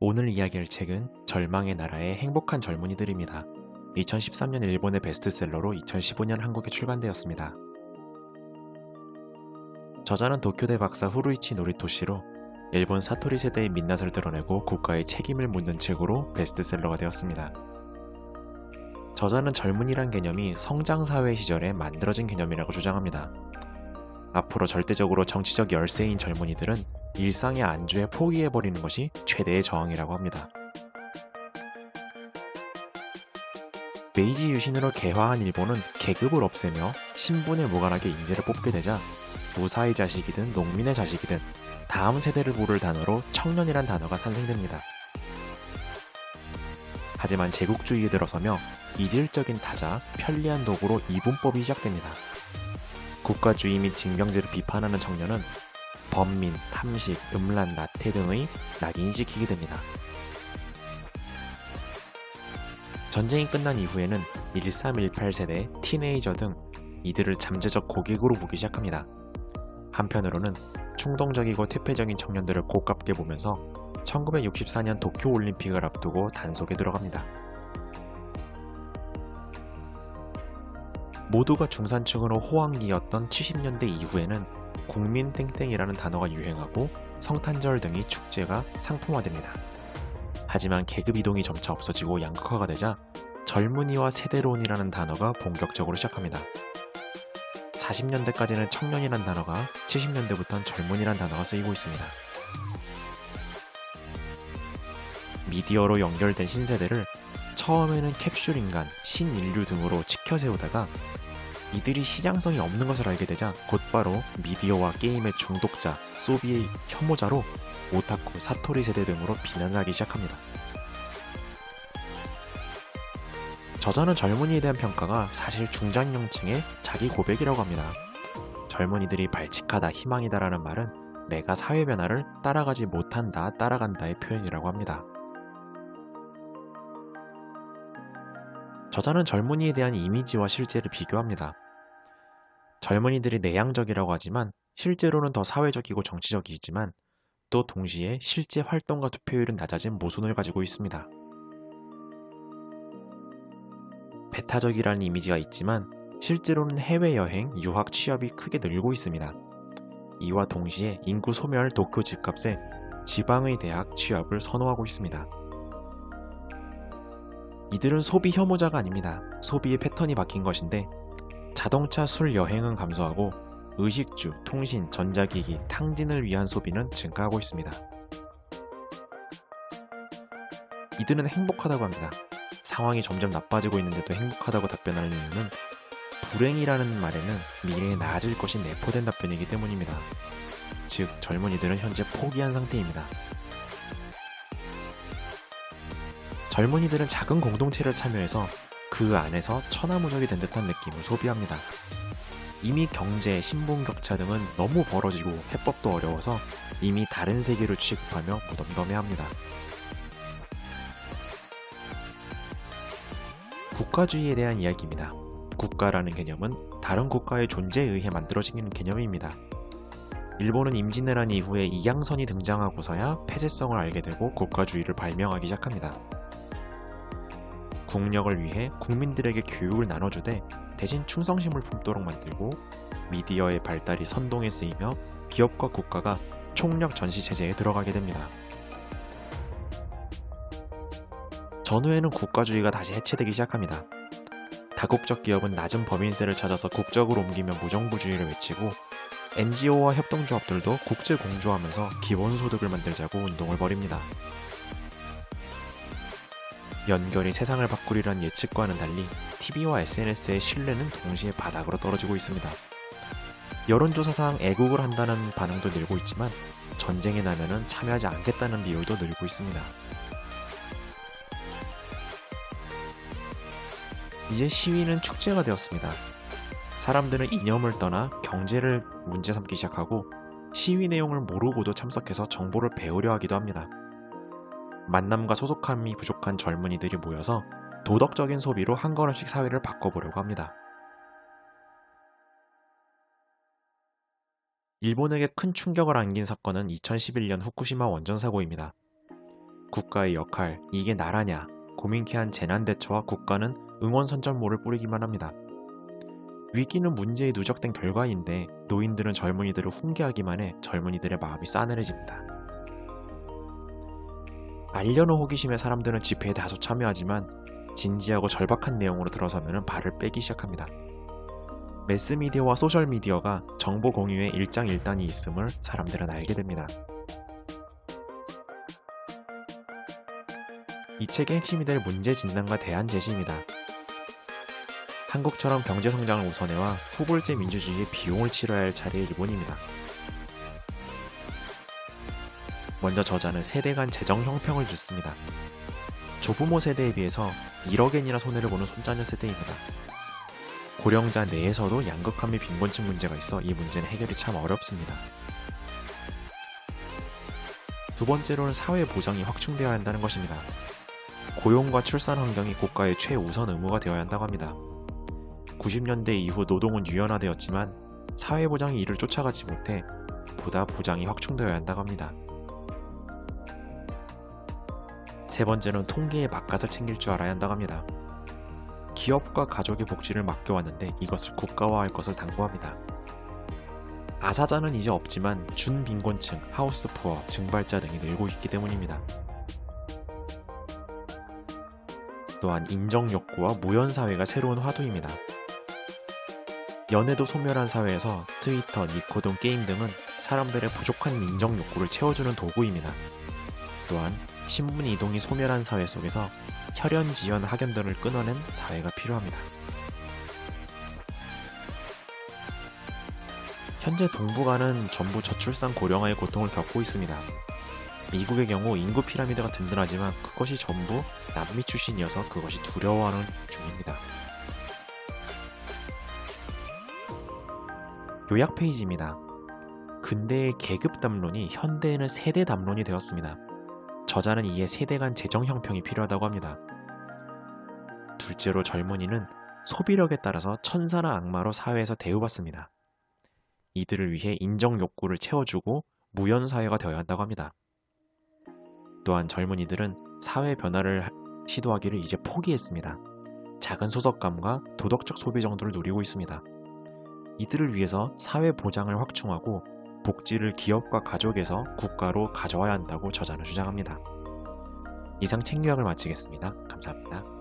오늘 이야기할 책은 절망의 나라의 행복한 젊은이들입니다. 2013년 일본의 베스트셀러로 2015년 한국에 출간되었습니다. 저자는 도쿄대 박사 후루이치 노리토시로 일본 사토리 세대의 민낯을 드러내고 국가의 책임을 묻는 책으로 베스트셀러가 되었습니다. 저자는 젊은이란 개념이 성장사회 시절에 만들어진 개념이라고 주장합니다. 앞으로 절대적으로 정치적 열세인 젊은이들은 일상의 안주에 포기해버리는 것이 최대의 저항이라고 합니다. 메이지 유신으로 개화한 일본은 계급을 없애며 신분에 무관하게 인재를 뽑게 되자 부사의 자식이든 농민의 자식이든 다음 세대를 부를 단어로 청년이란 단어가 탄생됩니다. 하지만 제국주의에 들어서며 이질적인 타자, 편리한 도구로 이분법이 시작됩니다. 국가주의 및 징병제를 비판하는 청년은 범민, 탐식, 음란, 나태 등의 낙인이 찍히게 됩니다. 전쟁이 끝난 이후에는 1318 세대, 티네이저 등 이들을 잠재적 고객으로 보기 시작합니다. 한편으로는 충동적이고 퇴폐적인 청년들을 고깝게 보면서 1964년 도쿄올림픽을 앞두고 단속에 들어갑니다. 모두가 중산층으로 호황기였던 70년대 이후에는 국민 땡땡이라는 단어가 유행하고 성탄절 등의 축제가 상품화됩니다. 하지만 계급 이동이 점차 없어지고 양극화가 되자 젊은이와 세대론이라는 단어가 본격적으로 시작합니다. 40년대까지는 청년이란 단어가, 70년대부터는 젊은이란 단어가 쓰이고 있습니다. 미디어로 연결된 신세대를 처음에는 캡슐인간, 신인류 등으로 치켜세우다가 이들이 시장성이 없는 것을 알게 되자 곧바로 미디어와 게임의 중독자, 소비의 혐오자로 오타쿠, 사토리 세대 등으로 비난을 하기 시작합니다. 저자는 젊은이에 대한 평가가 사실 중장년층의 자기 고백이라고 합니다. 젊은이들이 발칙하다, 희망이다라는 말은 내가 사회 변화를 따라가지 못한다, 따라간다의 표현이라고 합니다. 저자는 젊은이에 대한 이미지와 실제를 비교합니다. 젊은이들이 내향적이라고 하지만 실제로는 더 사회적이고 정치적이지만 또 동시에 실제 활동과 투표율은 낮아진 모순을 가지고 있습니다. 배타적이라는 이미지가 있지만 실제로는 해외여행, 유학, 취업이 크게 늘고 있습니다. 이와 동시에 인구 소멸 도쿄 집값에 지방의 대학 취업을 선호하고 있습니다. 이들은 소비 혐오자가 아닙니다. 소비의 패턴이 바뀐 것인데 자동차, 술, 여행은 감소하고 의식주, 통신, 전자기기, 탕진을 위한 소비는 증가하고 있습니다. 이들은 행복하다고 합니다. 상황이 점점 나빠지고 있는데도 행복하다고 답변하는 이유는 불행이라는 말에는 미래에 나아질 것이 내포된 답변이기 때문입니다. 즉, 젊은이들은 현재 포기한 상태입니다. 젊은이들은 작은 공동체를 참여해서 그 안에서 천하무적이 된 듯한 느낌을 소비합니다. 이미 경제, 신분 격차 등은 너무 벌어지고 해법도 어려워서 이미 다른 세계를 취급하며 무덤덤해합니다. 국가주의에 대한 이야기입니다. 국가라는 개념은 다른 국가의 존재에 의해 만들어진 개념입니다. 일본은 임진왜란 이후에 이양선이 등장하고서야 폐쇄성을 알게 되고 국가주의를 발명하기 시작합니다. 국력을 위해 국민들에게 교육을 나눠주되 대신 충성심을 품도록 만들고 미디어의 발달이 선동에 쓰이며 기업과 국가가 총력 전시체제에 들어가게 됩니다. 전후에는 국가주의가 다시 해체되기 시작합니다. 다국적 기업은 낮은 법인세를 찾아서 국적으로 옮기며 무정부주의를 외치고 NGO와 협동조합들도 국제 공조하면서 기본소득을 만들자고 운동을 벌입니다. 연결이 세상을 바꾸리란 예측과는 달리 TV와 SNS의 신뢰는 동시에 바닥으로 떨어지고 있습니다. 여론조사상 애국을 한다는 반응도 늘고 있지만 전쟁이 나면은 참여하지 않겠다는 비율도 늘고 있습니다. 이제 시위는 축제가 되었습니다. 사람들은 이념을 떠나 경제를 문제 삼기 시작하고 시위 내용을 모르고도 참석해서 정보를 배우려 하기도 합니다. 만남과 소속감이 부족한 젊은이들이 모여서 도덕적인 소비로 한 걸음씩 사회를 바꿔보려고 합니다. 일본에게 큰 충격을 안긴 사건은 2011년 후쿠시마 원전 사고입니다. 국가의 역할, 이게 나라냐 고민케 한 재난 대처와 국가는 응원 선전모를 뿌리기만 합니다. 위기는 문제에 누적된 결과인데 노인들은 젊은이들을 훈계하기만 해 젊은이들의 마음이 싸늘해집니다. 알려는 호기심에 사람들은 집회에 다수 참여하지만 진지하고 절박한 내용으로 들어서면 발을 빼기 시작합니다. 매스미디어와 소셜미디어가 정보 공유에 일장일단이 있음을 사람들은 알게 됩니다. 이 책의 핵심이 될 문제 진단과 대안 제시입니다. 한국처럼 경제 성장을 우선해와 후불제 민주주의의 비용을 치러야 할 차례의 일본입니다. 먼저 저자는 세대 간 재정 형평을 줬습니다. 조부모 세대에 비해서 1억엔이나 손해를 보는 손자녀 세대입니다. 고령자 내에서도 양극화 및 빈곤층 문제가 있어 이 문제는 해결이 참 어렵습니다. 두 번째로는 사회 보장이 확충되어야 한다는 것입니다. 고용과 출산 환경이 국가의 최우선 의무가 되어야 한다고 합니다. 90년대 이후 노동은 유연화되었지만 사회보장이 이를 쫓아가지 못해 보다 보장이 확충되어야 한다고 합니다. 세 번째는 통계의 바깥을 챙길 줄 알아야 한다고 합니다. 기업과 가족의 복지를 맡겨왔는데 이것을 국가화할 것을 당부합니다. 아사자는 이제 없지만 준빈곤층, 하우스푸어, 증발자 등이 늘고 있기 때문입니다. 또한 인정욕구와 무연사회가 새로운 화두입니다. 연애도 소멸한 사회에서 트위터, 니코 등 게임 등은 사람들의 부족한 인정욕구를 채워주는 도구입니다. 또한 신분 이동이 소멸한 사회 속에서 혈연, 지연, 학연들을 끊어낸 사회가 필요합니다. 현재 동북아는 전부 저출산 고령화의 고통을 겪고 있습니다. 미국의 경우 인구 피라미드가 든든하지만 그것이 전부 남미 출신이어서 그것이 두려워하는 중입니다. 요약 페이지입니다. 근대의 계급 담론이 현대에는 세대 담론이 되었습니다. 저자는 이에 세대 간 재정 형평이 필요하다고 합니다. 둘째로 젊은이는 소비력에 따라서 천사나 악마로 사회에서 대우받습니다. 이들을 위해 인정 욕구를 채워주고 무연사회가 되어야 한다고 합니다. 또한 젊은이들은 사회 변화를 시도하기를 이제 포기했습니다. 작은 소속감과 도덕적 소비 정도를 누리고 있습니다. 이들을 위해서 사회 보장을 확충하고 복지를 기업과 가족에서 국가로 가져와야 한다고 저자는 주장합니다. 이상 책 요약을 마치겠습니다. 감사합니다.